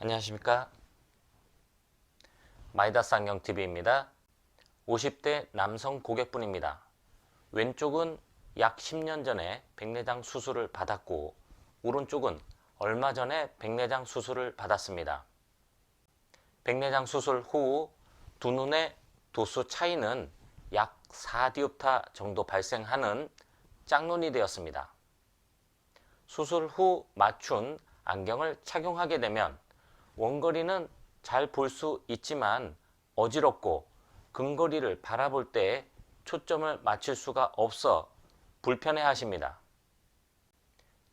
안녕하십니까. 마이다스 안경TV입니다. 50대 남성 고객분입니다. 왼쪽은 약 10년 전에 백내장 수술을 받았고 오른쪽은 얼마 전에 백내장 수술을 받았습니다. 백내장 수술 후 두 눈의 도수 차이는 약 4디옵타 정도 발생하는 짝눈이 되었습니다. 수술 후 맞춘 안경을 착용하게 되면 원거리는 잘 볼 수 있지만 어지럽고 근거리를 바라볼 때 초점을 맞출 수가 없어 불편해 하십니다.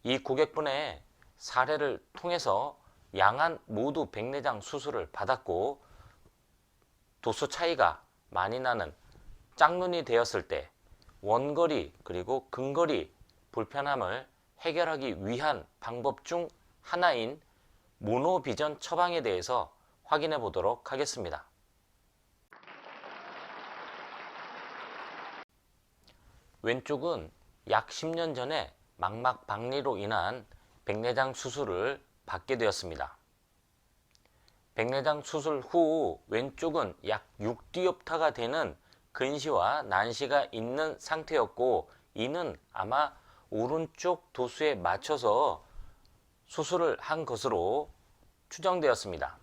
이 고객분의 사례를 통해서 양안 모두 백내장 수술을 받았고 도수 차이가 많이 나는 짝눈이 되었을 때 원거리 그리고 근거리 불편함을 해결하기 위한 방법 중 하나인 모노비전 처방에 대해서 확인해 보도록 하겠습니다. 왼쪽은 약 10년 전에 망막 박리로 인한 백내장 수술을 받게 되었습니다. 백내장 수술 후 왼쪽은 약 6디옵타가 되는 근시와 난시가 있는 상태였고 이는 아마 오른쪽 도수에 맞춰서 수술을 한 것으로 추정되었습니다.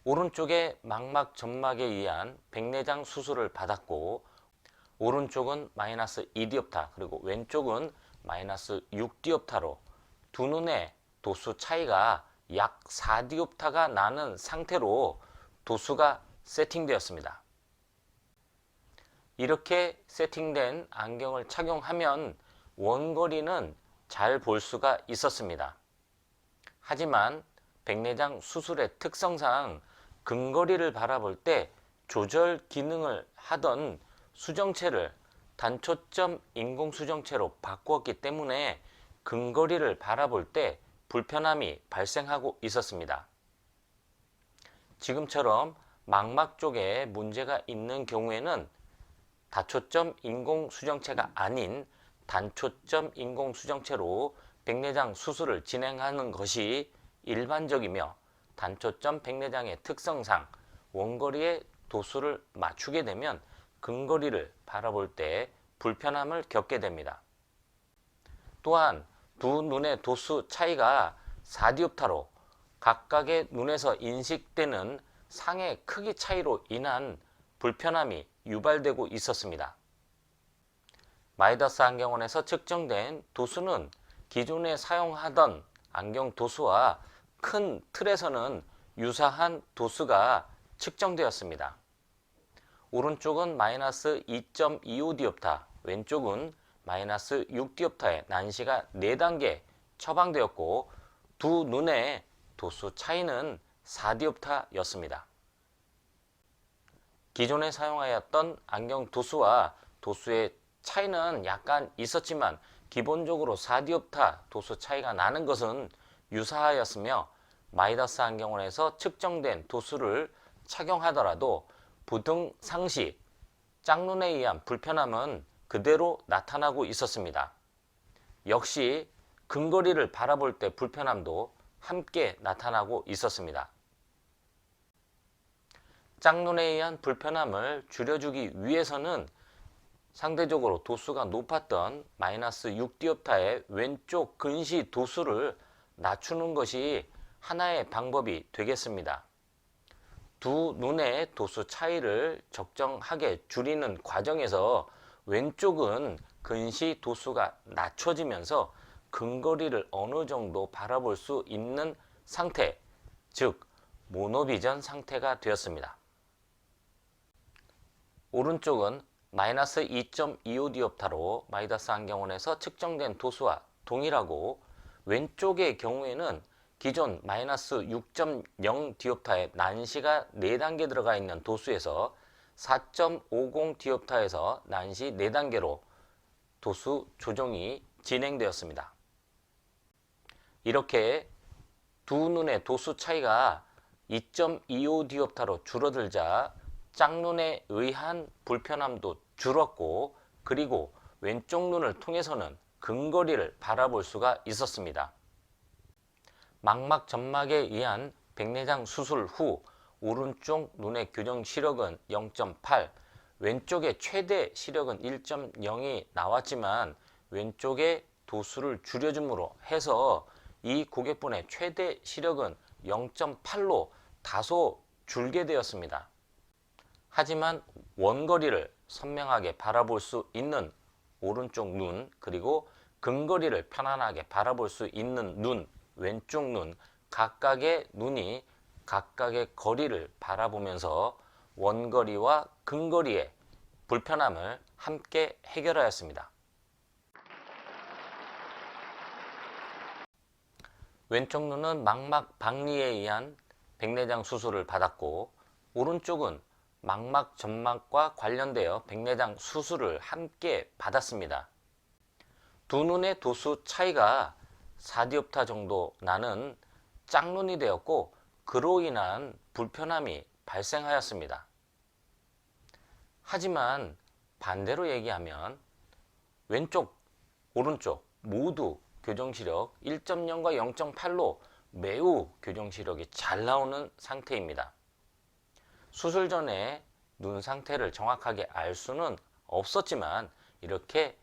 오른쪽의 망막 점막에 의한 백내장 수술을 받았고 오른쪽은 마이너스 2디옵타 그리고 왼쪽은 마이너스 6디옵타로 두 눈의 도수 차이가 약 4디옵타가 나는 상태로 도수가 세팅되었습니다. 이렇게 세팅된 안경을 착용하면 원거리는 잘 볼 수가 있었습니다. 하지만 백내장 수술의 특성상 근거리를 바라볼 때 조절 기능을 하던 수정체를 단초점 인공수정체로 바꾸었기 때문에 근거리를 바라볼 때 불편함이 발생하고 있었습니다. 지금처럼 망막 쪽에 문제가 있는 경우에는 다초점 인공수정체가 아닌 단초점 인공수정체로 백내장 수술을 진행하는 것이 일반적이며 단초점 백내장의 특성상 원거리의 도수를 맞추게 되면 근거리를 바라볼 때 불편함을 겪게 됩니다. 또한 두 눈의 도수 차이가 4디옵타로 각각의 눈에서 인식되는 상의 크기 차이로 인한 불편함이 유발되고 있었습니다. 마이다스 안경원에서 측정된 도수는 기존에 사용하던 안경 도수와 큰 틀에서는 유사한 도수가 측정되었습니다. 오른쪽은 마이너스 2.25디옵타, 왼쪽은 마이너스 6디옵타의 난시가 4단계 처방되었고 두 눈의 도수 차이는 4디옵타였습니다. 기존에 사용하였던 안경 도수와 도수의 차이는 약간 있었지만 기본적으로 4디옵타 도수 차이가 나는 것은 유사하였으며 마이다스 안경원에서 측정된 도수를 착용하더라도 부등 상시, 짝눈에 의한 불편함은 그대로 나타나고 있었습니다. 역시 근거리를 바라볼 때 불편함도 함께 나타나고 있었습니다. 짝눈에 의한 불편함을 줄여주기 위해서는 상대적으로 도수가 높았던 마이너스 6디옵타의 왼쪽 근시 도수를 낮추는 것이 하나의 방법이 되겠습니다. 두 눈의 도수 차이를 적정하게 줄이는 과정에서 왼쪽은 근시 도수가 낮춰지면서 근거리를 어느 정도 바라볼 수 있는 상태, 즉 모노비전 상태가 되었습니다. 오른쪽은 마이너스 2.25디옵타로 마이다스 안경원에서 측정된 도수와 동일하고 왼쪽의 경우에는 기존 마이너스 6.0디옵타의 난시가 4단계 들어가 있는 도수에서 4.50디옵타에서 난시 4단계로 도수 조정이 진행되었습니다. 이렇게 두 눈의 도수 차이가 2.25디옵타로 줄어들자 짝눈에 의한 불편함도 줄었고 그리고 왼쪽 눈을 통해서는 근거리를 바라볼 수가 있었습니다. 망막 점막에 의한 백내장 수술 후 오른쪽 눈의 교정 시력은 0.8, 왼쪽의 최대 시력은 1.0이 나왔지만 왼쪽의 도수를 줄여줌으로 해서 이 고객분의 최대 시력은 0.8로 다소 줄게 되었습니다. 하지만 원거리를 선명하게 바라볼 수 있는 오른쪽 눈, 그리고 근거리를 편안하게 바라볼 수 있는 눈, 왼쪽 눈, 각각의 눈이 각각의 거리를 바라보면서 원거리와 근거리의 불편함을 함께 해결하였습니다. 왼쪽 눈은 망막 박리에 의한 백내장 수술을 받았고, 오른쪽은 망막 점막과 관련되어 백내장 수술을 함께 받았습니다. 두 눈의 도수 차이가 4디옵타 정도 나는 짝눈이 되었고, 그로 인한 불편함이 발생하였습니다. 하지만 반대로 얘기하면 왼쪽, 오른쪽 모두 교정시력 1.0과 0.8로 매우 교정시력이 잘 나오는 상태입니다. 수술 전에 눈 상태를 정확하게 알 수는 없었지만 이렇게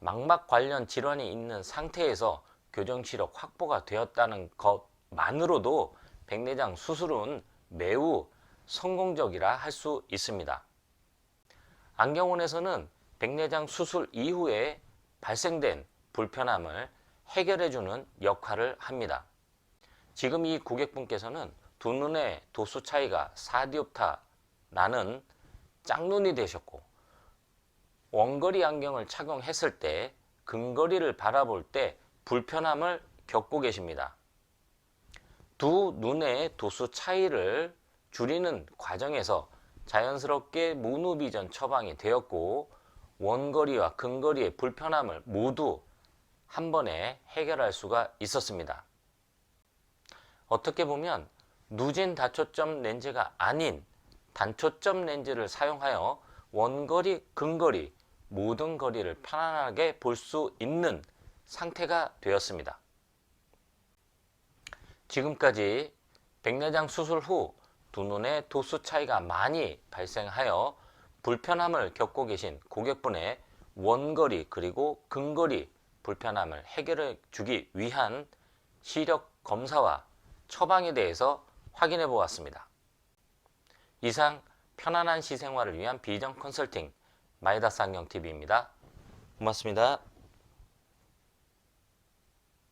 망막 관련 질환이 있는 상태에서 교정시력 확보가 되었다는 것만으로도 백내장 수술은 매우 성공적이라 할 수 있습니다. 안경원에서는 백내장 수술 이후에 발생된 불편함을 해결해주는 역할을 합니다. 지금 이 고객분께서는 두 눈의 도수 차이가 4디옵타 나는 짝눈이 되셨고, 원거리 안경을 착용했을 때 근거리를 바라볼 때 불편함을 겪고 계십니다. 두 눈의 도수 차이를 줄이는 과정에서 자연스럽게 모노비전 처방이 되었고, 원거리와 근거리의 불편함을 모두 한 번에 해결할 수가 있었습니다. 어떻게 보면 누진 다초점 렌즈가 아닌 단초점 렌즈를 사용하여 원거리, 근거리 모든 거리를 편안하게 볼 수 있는 상태가 되었습니다. 지금까지 백내장 수술 후 두 눈의 도수 차이가 많이 발생하여 불편함을 겪고 계신 고객분의 원거리 그리고 근거리 불편함을 해결해 주기 위한 시력 검사와 처방에 대해서 확인해 보았습니다. 이상 편안한 시생활을 위한 비전 컨설팅 마이다스 안경TV입니다. 고맙습니다.